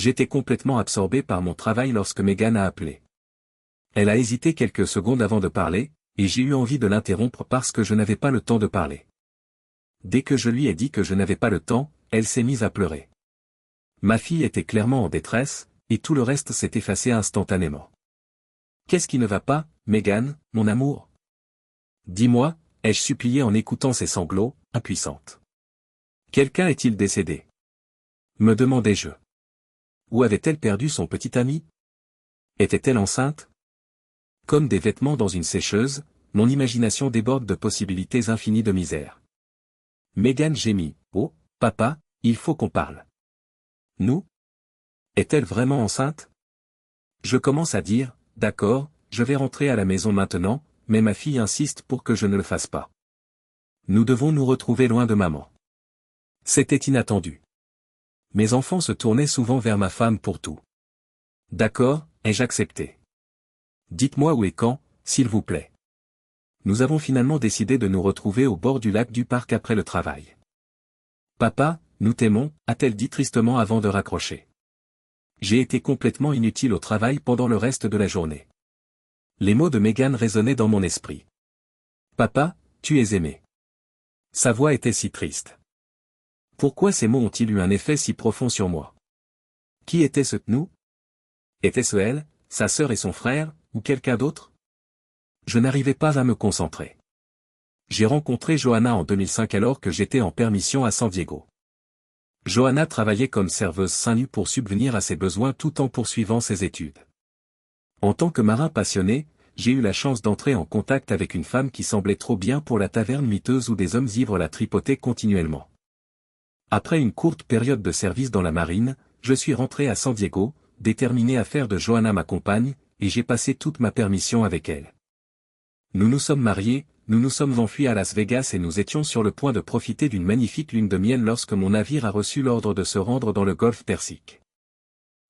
J'étais complètement absorbé par mon travail lorsque Megan a appelé. Elle a hésité quelques secondes avant de parler, et j'ai eu envie de l'interrompre parce que je n'avais pas le temps de parler. Dès que je lui ai dit que je n'avais pas le temps, elle s'est mise à pleurer. Ma fille était clairement en détresse, et tout le reste s'est effacé instantanément. Qu'est-ce qui ne va pas, Megan, mon amour? Dis-moi, ai-je supplié en écoutant ses sanglots, impuissante. Quelqu'un est-il décédé? Me demandai-je. Où avait-elle perdu son petit ami? Était-elle enceinte? Comme des vêtements dans une sécheuse, mon imagination déborde de possibilités infinies de misère. Megan gémit. Oh, papa, il faut qu'on parle. Nous? Est-elle vraiment enceinte? Je commence à dire, d'accord, je vais rentrer à la maison maintenant, mais ma fille insiste pour que je ne le fasse pas. Nous devons nous retrouver loin de maman. C'était inattendu. Mes enfants se tournaient souvent vers ma femme pour tout. D'accord, ai-je accepté. Dites-moi où et quand, s'il vous plaît. Nous avons finalement décidé de nous retrouver au bord du lac du parc après le travail. Papa, nous t'aimons, a-t-elle dit tristement avant de raccrocher. J'ai été complètement inutile au travail pendant le reste de la journée. Les mots de Megan résonnaient dans mon esprit. Papa, tu es aimé. Sa voix était si triste. Pourquoi ces mots ont-ils eu un effet si profond sur moi? Qui était ce nous? Était-ce elle, sa sœur et son frère, ou quelqu'un d'autre? Je n'arrivais pas à me concentrer. J'ai rencontré Johanna en 2005 alors que j'étais en permission à San Diego. Johanna travaillait comme serveuse seins nus pour subvenir à ses besoins tout en poursuivant ses études. En tant que marin passionné, j'ai eu la chance d'entrer en contact avec une femme qui semblait trop bien pour la taverne miteuse où des hommes ivres la tripotaient continuellement. Après une courte période de service dans la marine, je suis rentré à San Diego, déterminé à faire de Johanna ma compagne, et j'ai passé toute ma permission avec elle. Nous nous sommes mariés, nous nous sommes enfuis à Las Vegas et nous étions sur le point de profiter d'une magnifique lune de miel lorsque mon navire a reçu l'ordre de se rendre dans le golfe Persique.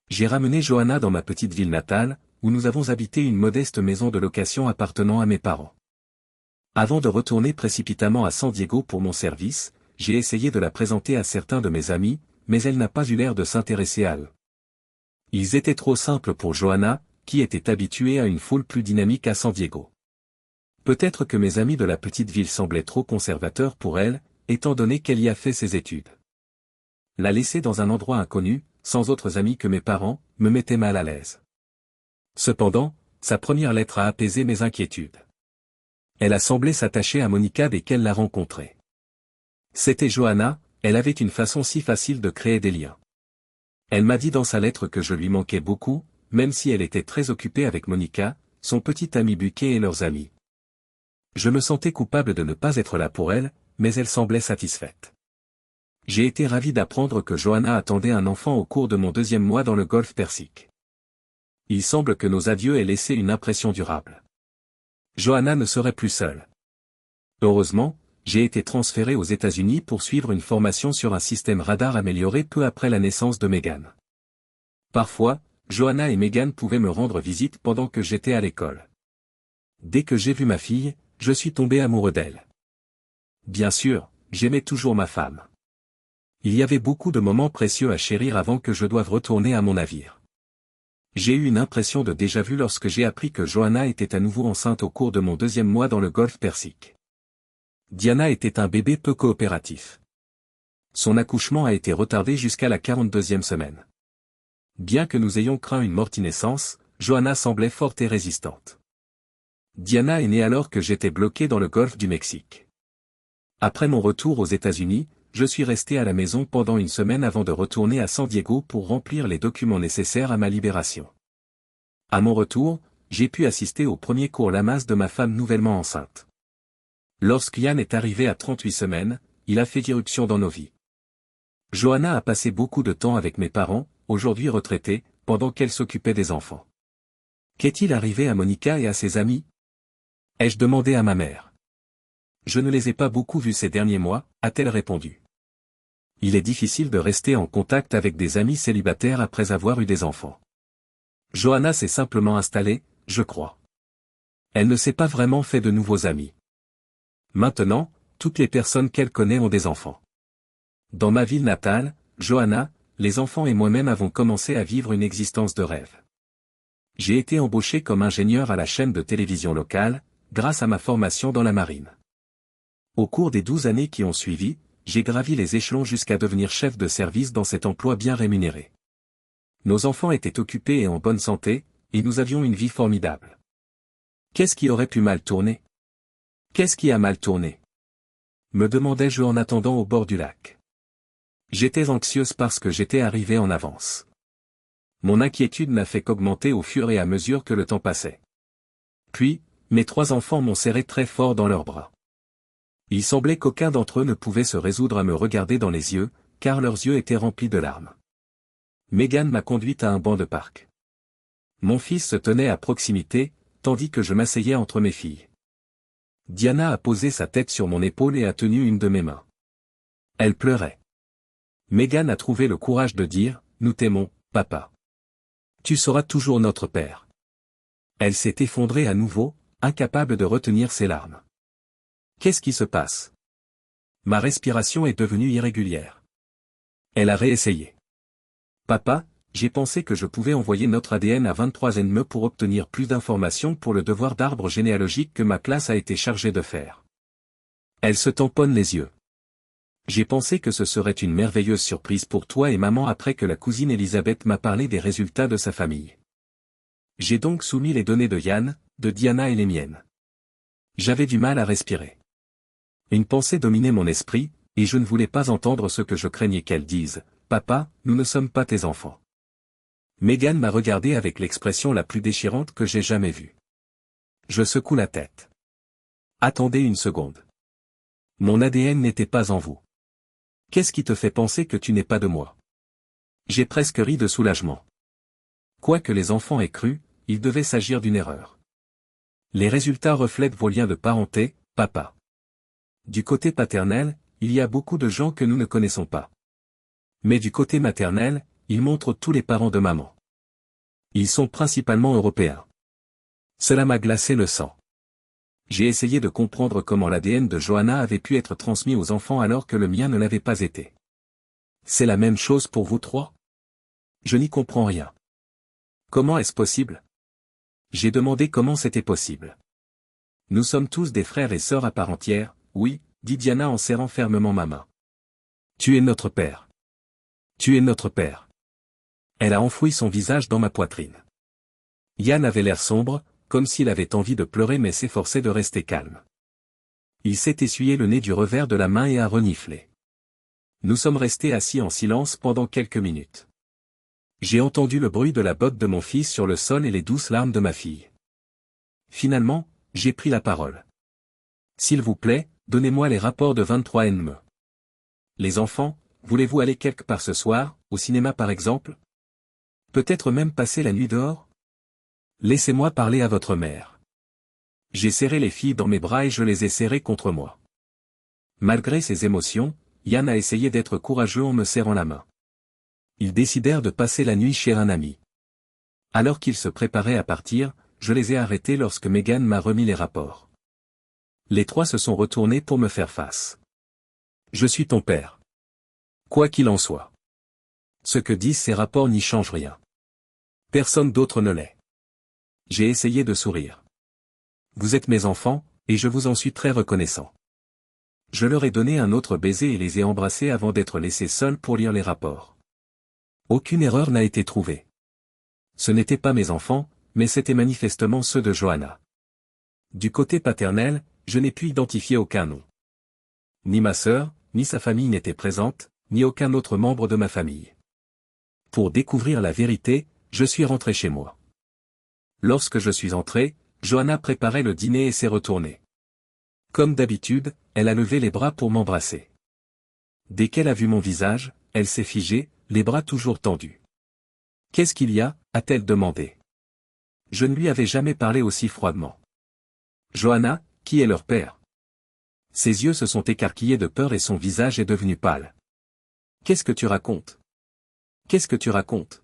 J'ai ramené Johanna dans ma petite ville natale, où nous avons habité une modeste maison de location appartenant à mes parents. Avant de retourner précipitamment à San Diego pour mon service, j'ai essayé de la présenter à certains de mes amis, mais elle n'a pas eu l'air de s'intéresser à eux. Ils étaient trop simples pour Johanna, qui était habituée à une foule plus dynamique à San Diego. Peut-être que mes amis de la petite ville semblaient trop conservateurs pour elle, étant donné qu'elle y a fait ses études. La laisser dans un endroit inconnu, sans autres amis que mes parents, me mettait mal à l'aise. Cependant, sa première lettre a apaisé mes inquiétudes. Elle a semblé s'attacher à Monica dès qu'elle l'a rencontrée. C'était Johanna, elle avait une façon si facile de créer des liens. Elle m'a dit dans sa lettre que je lui manquais beaucoup, même si elle était très occupée avec Monica, son petit ami Buquet et leurs amis. Je me sentais coupable de ne pas être là pour elle, mais elle semblait satisfaite. J'ai été ravi d'apprendre que Johanna attendait un enfant au cours de mon 2e mois dans le golfe Persique. Il semble que nos adieux aient laissé une impression durable. Johanna ne serait plus seule. Heureusement, j'ai été transféré aux États-Unis pour suivre une formation sur un système radar amélioré peu après la naissance de Megan. Parfois, Johanna et Megan pouvaient me rendre visite pendant que j'étais à l'école. Dès que j'ai vu ma fille, je suis tombé amoureux d'elle. Bien sûr, j'aimais toujours ma femme. Il y avait beaucoup de moments précieux à chérir avant que je doive retourner à mon navire. J'ai eu une impression de déjà-vu lorsque j'ai appris que Johanna était à nouveau enceinte au cours de mon 2e mois dans le golfe Persique. Diana était un bébé peu coopératif. Son accouchement a été retardé jusqu'à la 42e semaine. Bien que nous ayons craint une mortinaissance, Johanna semblait forte et résistante. Diana est née alors que j'étais bloqué dans le golfe du Mexique. Après mon retour aux États-Unis, je suis resté à la maison pendant une semaine avant de retourner à San Diego pour remplir les documents nécessaires à ma libération. À mon retour, j'ai pu assister au premier cours Lamas de ma femme nouvellement enceinte. Lorsqu'Ian est arrivé à 38 semaines, il a fait irruption dans nos vies. Johanna a passé beaucoup de temps avec mes parents, aujourd'hui retraités, pendant qu'elle s'occupait des enfants. Qu'est-il arrivé à Monica et à ses amis? Ai-je demandé à ma mère. Je ne les ai pas beaucoup vus ces derniers mois, a-t-elle répondu. Il est difficile de rester en contact avec des amis célibataires après avoir eu des enfants. Johanna s'est simplement installée, je crois. Elle ne s'est pas vraiment fait de nouveaux amis. Maintenant, toutes les personnes qu'elle connaît ont des enfants. Dans ma ville natale, Johanna, les enfants et moi-même avons commencé à vivre une existence de rêve. J'ai été embauché comme ingénieur à la chaîne de télévision locale, grâce à ma formation dans la marine. Au cours des 12 années qui ont suivi, j'ai gravi les échelons jusqu'à devenir chef de service dans cet emploi bien rémunéré. Nos enfants étaient occupés et en bonne santé, et nous avions une vie formidable. Qu'est-ce qui aurait pu mal tourner? Qu'est-ce qui a mal tourné? Me demandais-je en attendant au bord du lac. J'étais anxieuse parce que j'étais arrivé en avance. Mon inquiétude n'a fait qu'augmenter au fur et à mesure que le temps passait. Puis, mes 3 enfants m'ont serré très fort dans leurs bras. Il semblait qu'aucun d'entre eux ne pouvait se résoudre à me regarder dans les yeux, car leurs yeux étaient remplis de larmes. Megan m'a conduite à un banc de parc. Mon fils se tenait à proximité, tandis que je m'asseyais entre mes filles. Diana a posé sa tête sur mon épaule et a tenu une de mes mains. Elle pleurait. Megan a trouvé le courage de dire, « Nous t'aimons, papa. Tu seras toujours notre père. » Elle s'est effondrée à nouveau, incapable de retenir ses larmes. Qu'est-ce qui se passe? Ma respiration est devenue irrégulière. Elle a réessayé. Papa, j'ai pensé que je pouvais envoyer notre ADN à 23andMe pour obtenir plus d'informations pour le devoir d'arbre généalogique que ma classe a été chargée de faire. Elle se tamponne les yeux. J'ai pensé que ce serait une merveilleuse surprise pour toi et maman après que la cousine Elisabeth m'a parlé des résultats de sa famille. J'ai donc soumis les données de Yann, de Diana et les miennes. J'avais du mal à respirer. Une pensée dominait mon esprit, et je ne voulais pas entendre ce que je craignais qu'elle dise. « Papa, nous ne sommes pas tes enfants. » Megan m'a regardé avec l'expression la plus déchirante que j'ai jamais vue. Je secoue la tête. Attendez une seconde. Mon ADN n'était pas en vous. Qu'est-ce qui te fait penser que tu n'es pas de moi? J'ai presque ri de soulagement. Quoi que les enfants aient cru, il devait s'agir d'une erreur. Les résultats reflètent vos liens de parenté, papa. Du côté paternel, il y a beaucoup de gens que nous ne connaissons pas. Mais du côté maternel, ils montrent tous les parents de maman. Ils sont principalement européens. Cela m'a glacé le sang. J'ai essayé de comprendre comment l'ADN de Johanna avait pu être transmis aux enfants alors que le mien ne l'avait pas été. C'est la même chose pour vous 3? Je n'y comprends rien. Comment est-ce possible? J'ai demandé comment c'était possible. Nous sommes tous des frères et sœurs à part entière, oui, dit Diana en serrant fermement ma main. Tu es notre père. Tu es notre père. Elle a enfoui son visage dans ma poitrine. Yann avait l'air sombre, comme s'il avait envie de pleurer mais s'efforçait de rester calme. Il s'est essuyé le nez du revers de la main et a reniflé. Nous sommes restés assis en silence pendant quelques minutes. J'ai entendu le bruit de la botte de mon fils sur le sol et les douces larmes de ma fille. Finalement, j'ai pris la parole. S'il vous plaît, donnez-moi les rapports de 23andMe. Les enfants, voulez-vous aller quelque part ce soir, au cinéma par exemple? Peut-être même passer la nuit dehors? Laissez-moi parler à votre mère. J'ai serré les filles dans mes bras et je les ai serrées contre moi. Malgré ses émotions, Yann a essayé d'être courageux en me serrant la main. Ils décidèrent de passer la nuit chez un ami. Alors qu'ils se préparaient à partir, je les ai arrêtés lorsque Megan m'a remis les rapports. Les 3 se sont retournés pour me faire face. Je suis ton père. Quoi qu'il en soit. Ce que disent ces rapports n'y change rien. Personne d'autre ne l'est. J'ai essayé de sourire. Vous êtes mes enfants, et je vous en suis très reconnaissant. Je leur ai donné un autre baiser et les ai embrassés avant d'être laissés seuls pour lire les rapports. Aucune erreur n'a été trouvée. Ce n'étaient pas mes enfants, mais c'étaient manifestement ceux de Johanna. Du côté paternel, je n'ai pu identifier aucun nom. Ni ma sœur, ni sa famille n'étaient présentes, ni aucun autre membre de ma famille. Pour découvrir la vérité, je suis rentré chez moi. Lorsque je suis entré, Johanna préparait le dîner et s'est retournée. Comme d'habitude, elle a levé les bras pour m'embrasser. Dès qu'elle a vu mon visage, elle s'est figée, les bras toujours tendus. « Qu'est-ce qu'il y a » a-t-elle demandé. Je ne lui avais jamais parlé aussi froidement. « Johanna, qui est leur père ?» Ses yeux se sont écarquillés de peur et son visage est devenu pâle. « Qu'est-ce que tu racontes? Qu'est-ce que tu racontes? »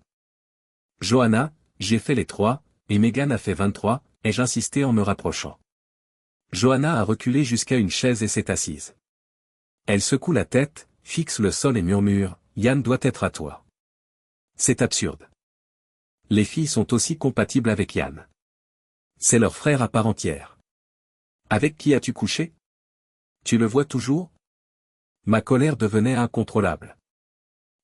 Johanna, j'ai fait les 3, et Megan a fait 23, ai-je insisté en me rapprochant. Johanna a reculé jusqu'à une chaise et s'est assise. Elle secoue la tête, fixe le sol et murmure, « Yann doit être à toi. C'est absurde. Les filles sont aussi compatibles avec Yann. C'est leur frère à part entière. Avec qui as-tu couché? Tu le vois toujours? Ma colère devenait incontrôlable.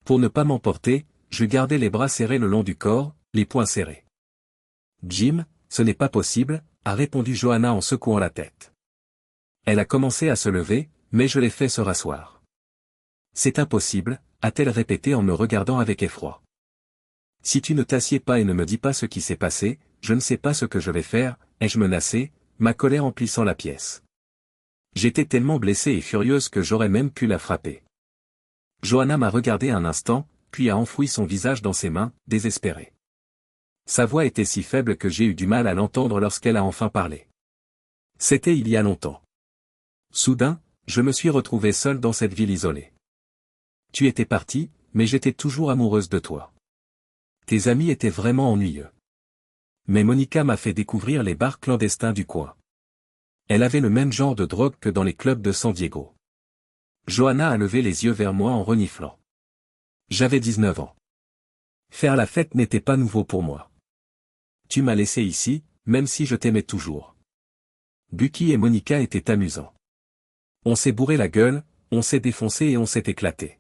Pour ne pas m'emporter, je gardais les bras serrés le long du corps, les poings serrés. Jim, ce n'est pas possible, a répondu Johanna en secouant la tête. Elle a commencé à se lever, mais je l'ai fait se rasseoir. C'est impossible, a-t-elle répété en me regardant avec effroi. Si tu ne t'assieds pas et ne me dis pas ce qui s'est passé, je ne sais pas ce que je vais faire, ai-je menacé, ma colère emplissant la pièce. J'étais tellement blessée et furieuse que j'aurais même pu la frapper. Johanna m'a regardé un instant, puis a enfoui son visage dans ses mains, désespérée. Sa voix était si faible que j'ai eu du mal à l'entendre lorsqu'elle a enfin parlé. C'était il y a longtemps. Soudain, je me suis retrouvée seule dans cette ville isolée. Tu étais partie, mais j'étais toujours amoureuse de toi. Tes amis étaient vraiment ennuyeux. Mais Monica m'a fait découvrir les bars clandestins du coin. Elle avait le même genre de drogue que dans les clubs de San Diego. Johanna a levé les yeux vers moi en reniflant. J'avais 19 ans. Faire la fête n'était pas nouveau pour moi. Tu m'as laissé ici, même si je t'aimais toujours. Bucky et Monica étaient amusants. On s'est bourré la gueule, on s'est défoncé et on s'est éclaté.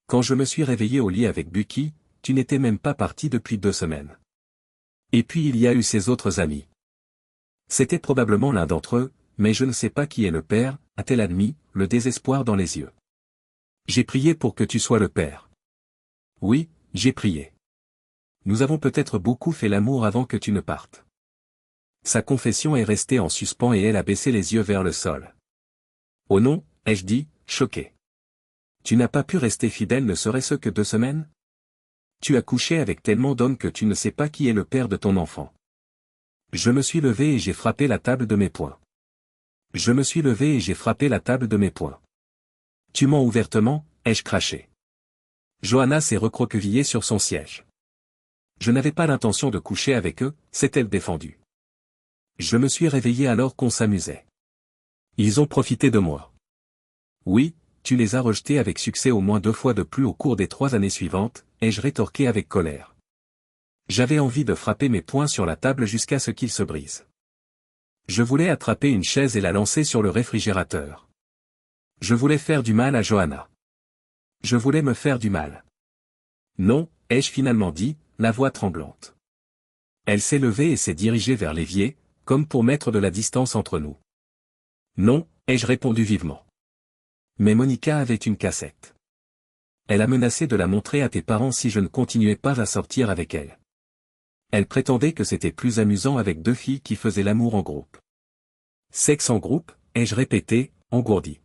Quand je me suis réveillé au lit avec Bucky, tu n'étais même pas parti depuis 2 semaines. Et puis il y a eu ses autres amis. C'était probablement l'un d'entre eux, mais je ne sais pas qui est le père, a-t-elle admis, le désespoir dans les yeux. J'ai prié pour que tu sois le père. Oui, j'ai prié. Nous avons peut-être beaucoup fait l'amour avant que tu ne partes. Sa confession est restée en suspens et elle a baissé les yeux vers le sol. Oh non, ai-je dit, choqué. Tu n'as pas pu rester fidèle ne serait-ce que 2 semaines? Tu as couché avec tellement d'hommes que tu ne sais pas qui est le père de ton enfant. Je me suis levé et j'ai frappé la table de mes poings. Je me suis levé et j'ai frappé la table de mes poings. Tu mens ouvertement, ai-je craché. Johanna s'est recroquevillée sur son siège. Je n'avais pas l'intention de coucher avec eux, s'est-elle défendue. Je me suis réveillé alors qu'on s'amusait. Ils ont profité de moi. Oui, tu les as rejetés avec succès au moins 2 fois de plus au cours des 3 années suivantes, ai-je rétorqué avec colère. J'avais envie de frapper mes poings sur la table jusqu'à ce qu'ils se brisent. Je voulais attraper une chaise et la lancer sur le réfrigérateur. Je voulais faire du mal à Johanna. Je voulais me faire du mal. Non, ai-je finalement dit, la voix tremblante. Elle s'est levée et s'est dirigée vers l'évier, comme pour mettre de la distance entre nous. Non, ai-je répondu vivement. Mais Monica avait une cassette. Elle a menacé de la montrer à tes parents si je ne continuais pas à sortir avec elle. Elle prétendait que c'était plus amusant avec 2 filles qui faisaient l'amour en groupe. Sexe en groupe, ai-je répété, engourdi.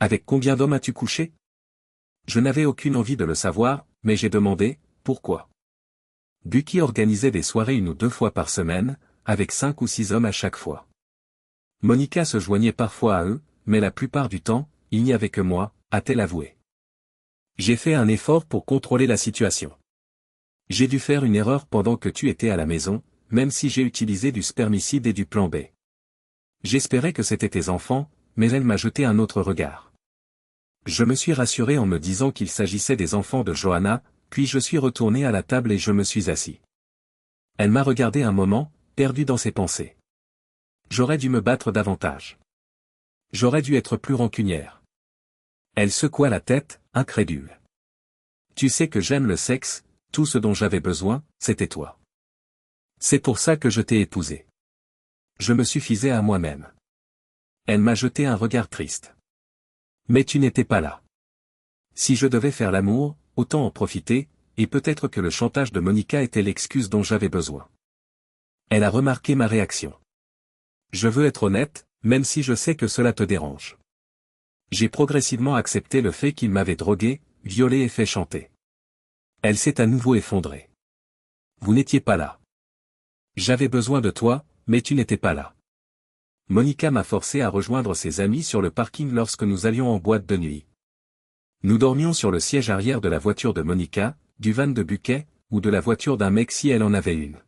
Avec combien d'hommes as-tu couché? Je n'avais aucune envie de le savoir, mais j'ai demandé, pourquoi? Bucky organisait des soirées 1 ou 2 fois par semaine, avec 5 ou 6 hommes à chaque fois. Monica se joignait parfois à eux, mais la plupart du temps, il n'y avait que moi, a-t-elle avoué. J'ai fait un effort pour contrôler la situation. J'ai dû faire une erreur pendant que tu étais à la maison, même si j'ai utilisé du spermicide et du plan B. J'espérais que c'était tes enfants, mais elle m'a jeté un autre regard. Je me suis rassuré en me disant qu'il s'agissait des enfants de Johanna, puis je suis retourné à la table et je me suis assis. Elle m'a regardé un moment, perdu dans ses pensées. J'aurais dû me battre davantage. J'aurais dû être plus rancunière. Elle secoua la tête, incrédule. Tu sais que j'aime le sexe, tout ce dont j'avais besoin, c'était toi. C'est pour ça que je t'ai épousé. Je me suffisais à moi-même. Elle m'a jeté un regard triste. Mais tu n'étais pas là. Si je devais faire l'amour, autant en profiter, et peut-être que le chantage de Monica était l'excuse dont j'avais besoin. Elle a remarqué ma réaction. Je veux être honnête, même si je sais que cela te dérange. J'ai progressivement accepté le fait qu'il m'avait drogué, violé et fait chanter. Elle s'est à nouveau effondrée. Vous n'étiez pas là. J'avais besoin de toi, mais tu n'étais pas là. Monica m'a forcé à rejoindre ses amis sur le parking lorsque nous allions en boîte de nuit. Nous dormions sur le siège arrière de la voiture de Monica, du van de Buquet, ou de la voiture d'un mec si elle en avait une.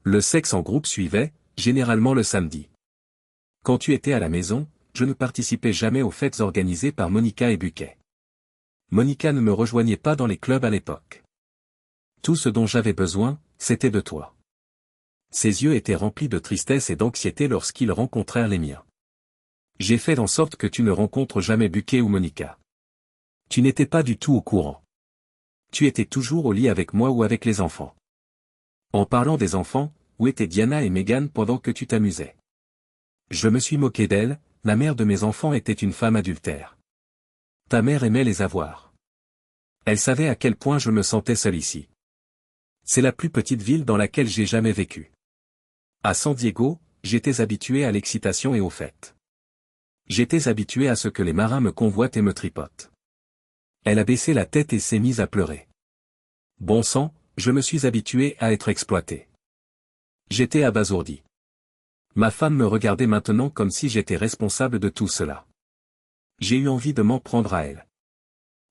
Le sexe en groupe suivait, généralement le samedi. Quand tu étais à la maison, je ne participais jamais aux fêtes organisées par Monica et Buquet. Monica ne me rejoignait pas dans les clubs à l'époque. Tout ce dont j'avais besoin, c'était de toi. Ses yeux étaient remplis de tristesse et d'anxiété lorsqu'ils rencontrèrent les miens. J'ai fait en sorte que tu ne rencontres jamais Bucky ou Monica. Tu n'étais pas du tout au courant. Tu étais toujours au lit avec moi ou avec les enfants. En parlant des enfants, où étaient Diana et Megan pendant que tu t'amusais? Je me suis moqué d'elle, la mère de mes enfants était une femme adultère. Ta mère aimait les avoir. Elle savait à quel point je me sentais seul ici. C'est la plus petite ville dans laquelle j'ai jamais vécu. À San Diego, j'étais habitué à l'excitation et aux fêtes. J'étais habitué à ce que les marins me convoitent et me tripotent. Elle a baissé la tête et s'est mise à pleurer. Bon sang, je me suis habitué à être exploité. J'étais abasourdi. Ma femme me regardait maintenant comme si j'étais responsable de tout cela. J'ai eu envie de m'en prendre à elle.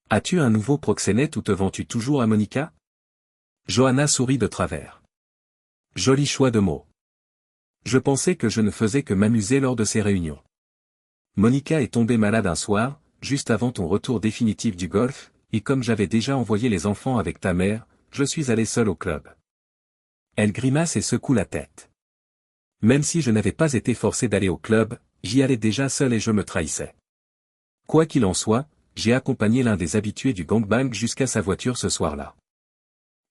As-tu un nouveau proxénète ou te vends-tu toujours à Monica? Johanna sourit de travers. Joli choix de mots. Je pensais que je ne faisais que m'amuser lors de ces réunions. Monica est tombée malade un soir, juste avant ton retour définitif du golf, et comme j'avais déjà envoyé les enfants avec ta mère, je suis allé seul au club. Elle grimace et secoue la tête. Même si je n'avais pas été forcé d'aller au club, j'y allais déjà seul et je me trahissais. Quoi qu'il en soit, j'ai accompagné l'un des habitués du gangbang jusqu'à sa voiture ce soir-là.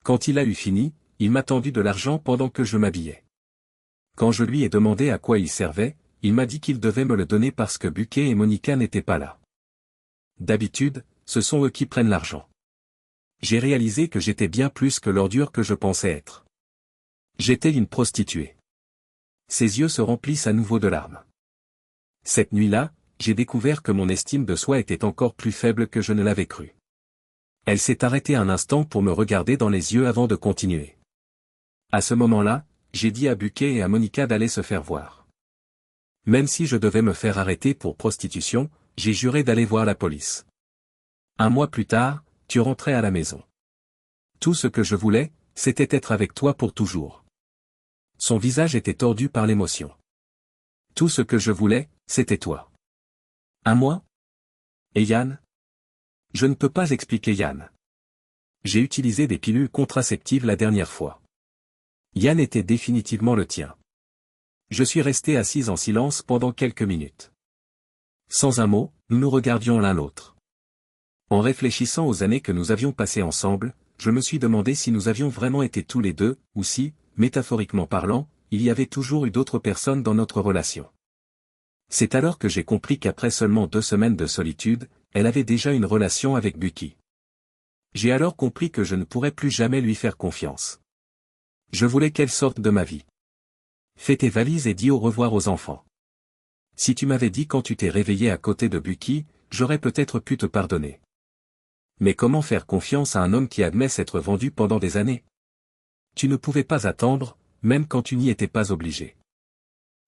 Quand il a eu fini, il m'a tendu de l'argent pendant que je m'habillais. Quand je lui ai demandé à quoi il servait, il m'a dit qu'il devait me le donner parce que Bucky et Monica n'étaient pas là. D'habitude, ce sont eux qui prennent l'argent. J'ai réalisé que j'étais bien plus que l'ordure que je pensais être. J'étais une prostituée. Ses yeux se remplissent à nouveau de larmes. Cette nuit-là, j'ai découvert que mon estime de soi était encore plus faible que je ne l'avais cru. Elle s'est arrêtée un instant pour me regarder dans les yeux avant de continuer. À ce moment-là, j'ai dit à Bucky et à Monica d'aller se faire voir. Même si je devais me faire arrêter pour prostitution, j'ai juré d'aller voir la police. Un mois plus tard, tu rentrais à la maison. Tout ce que je voulais, c'était être avec toi pour toujours. Son visage était tordu par l'émotion. Tout ce que je voulais, c'était toi. Un mois? Et Yann? Je ne peux pas expliquer Yann. J'ai utilisé des pilules contraceptives la dernière fois. Yann était définitivement le tien. Je suis resté assise en silence pendant quelques minutes. Sans un mot, nous nous regardions l'un l'autre. En réfléchissant aux années que nous avions passées ensemble, je me suis demandé si nous avions vraiment été tous les deux, ou si, métaphoriquement parlant, il y avait toujours eu d'autres personnes dans notre relation. C'est alors que j'ai compris qu'après seulement 2 semaines de solitude, elle avait déjà une relation avec Bucky. J'ai alors compris que je ne pourrais plus jamais lui faire confiance. Je voulais qu'elle sorte de ma vie. Fais tes valises et dis au revoir aux enfants. Si tu m'avais dit quand tu t'es réveillé à côté de Bucky, j'aurais peut-être pu te pardonner. Mais comment faire confiance à un homme qui admet s'être vendu pendant des années? Tu ne pouvais pas attendre, même quand tu n'y étais pas obligé.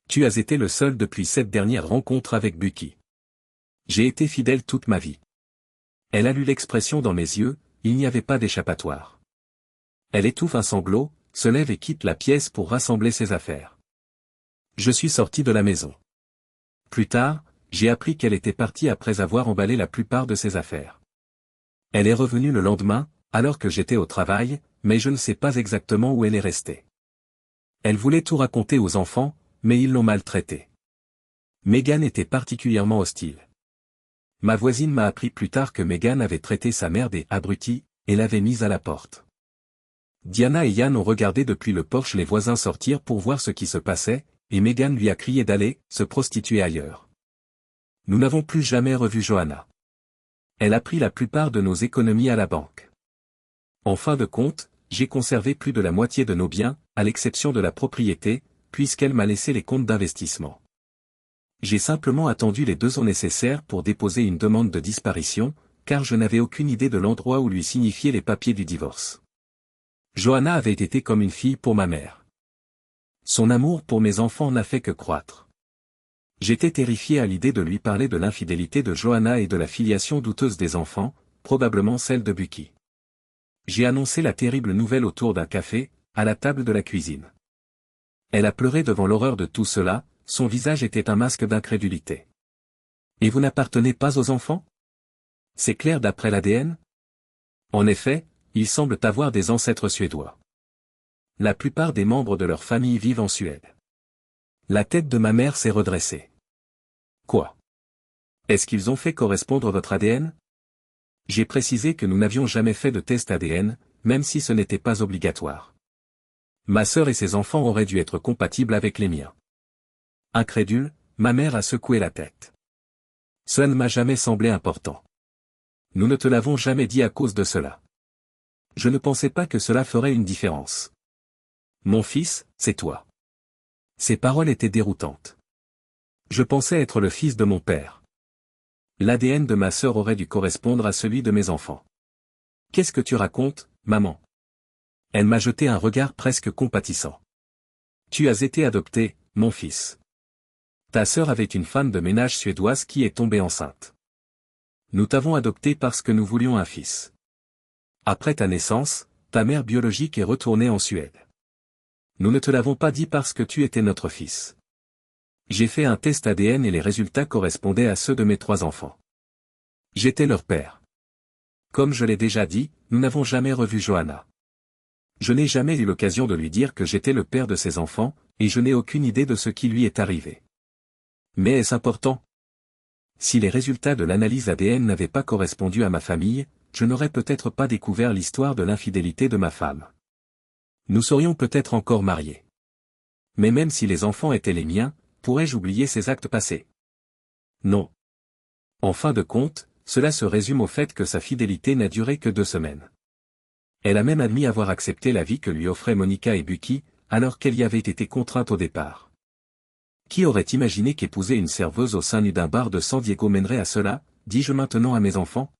Tu as été le seul depuis cette dernière rencontre avec Bucky. J'ai été fidèle toute ma vie. Elle a lu l'expression dans mes yeux, il n'y avait pas d'échappatoire. Elle étouffe un sanglot, se lève et quitte la pièce pour rassembler ses affaires. Je suis sorti de la maison. Plus tard, j'ai appris qu'elle était partie après avoir emballé la plupart de ses affaires. Elle est revenue le lendemain, alors que j'étais au travail, mais je ne sais pas exactement où elle est restée. Elle voulait tout raconter aux enfants, mais ils l'ont maltraitée. Megan était particulièrement hostile. Ma voisine m'a appris plus tard que Megan avait traité sa mère des abrutis, et l'avait mise à la porte. Diana et Yann ont regardé depuis le porche les voisins sortir pour voir ce qui se passait, et Megan lui a crié d'aller se prostituer ailleurs. Nous n'avons plus jamais revu Johanna. Elle a pris la plupart de nos économies à la banque. En fin de compte, j'ai conservé plus de la moitié de nos biens, à l'exception de la propriété, puisqu'elle m'a laissé les comptes d'investissement. J'ai simplement attendu les 2 ans nécessaires pour déposer une demande de disparition, car je n'avais aucune idée de l'endroit où lui signifier les papiers du divorce. Johanna avait été comme une fille pour ma mère. Son amour pour mes enfants n'a fait que croître. J'étais terrifié à l'idée de lui parler de l'infidélité de Johanna et de la filiation douteuse des enfants, probablement celle de Bucky. J'ai annoncé la terrible nouvelle autour d'un café, à la table de la cuisine. Elle a pleuré devant l'horreur de tout cela, son visage était un masque d'incrédulité. Et vous n'appartenez pas aux enfants? C'est clair d'après l'ADN? En effet, ils semblent avoir des ancêtres suédois. La plupart des membres de leur famille vivent en Suède. La tête de ma mère s'est redressée. Quoi? Est-ce qu'ils ont fait correspondre votre ADN? J'ai précisé que nous n'avions jamais fait de test ADN, même si ce n'était pas obligatoire. Ma sœur et ses enfants auraient dû être compatibles avec les miens. Incrédule, ma mère a secoué la tête. Cela ne m'a jamais semblé important. Nous ne te l'avons jamais dit à cause de cela. Je ne pensais pas que cela ferait une différence. Mon fils, c'est toi. Ces paroles étaient déroutantes. Je pensais être le fils de mon père. L'ADN de ma sœur aurait dû correspondre à celui de mes enfants. Qu'est-ce que tu racontes, maman? Elle m'a jeté un regard presque compatissant. Tu as été adopté, mon fils. Ta sœur avait une femme de ménage suédoise qui est tombée enceinte. Nous t'avons adopté parce que nous voulions un fils. Après ta naissance, ta mère biologique est retournée en Suède. Nous ne te l'avons pas dit parce que tu étais notre fils. J'ai fait un test ADN et les résultats correspondaient à ceux de mes 3 enfants. J'étais leur père. Comme je l'ai déjà dit, nous n'avons jamais revu Johanna. Je n'ai jamais eu l'occasion de lui dire que j'étais le père de ses enfants, et je n'ai aucune idée de ce qui lui est arrivé. Mais est-ce important? Si les résultats de l'analyse ADN n'avaient pas correspondu à ma famille, je n'aurais peut-être pas découvert l'histoire de l'infidélité de ma femme. Nous serions peut-être encore mariés. Mais même si les enfants étaient les miens, pourrais-je oublier ces actes passés? Non. En fin de compte, cela se résume au fait que sa fidélité n'a duré que 2 semaines. Elle a même admis avoir accepté la vie que lui offraient Monica et Bucky, alors qu'elle y avait été contrainte au départ. Qui aurait imaginé qu'épouser une serveuse au sein d'un bar de San Diego mènerait à cela, dis-je maintenant à mes enfants?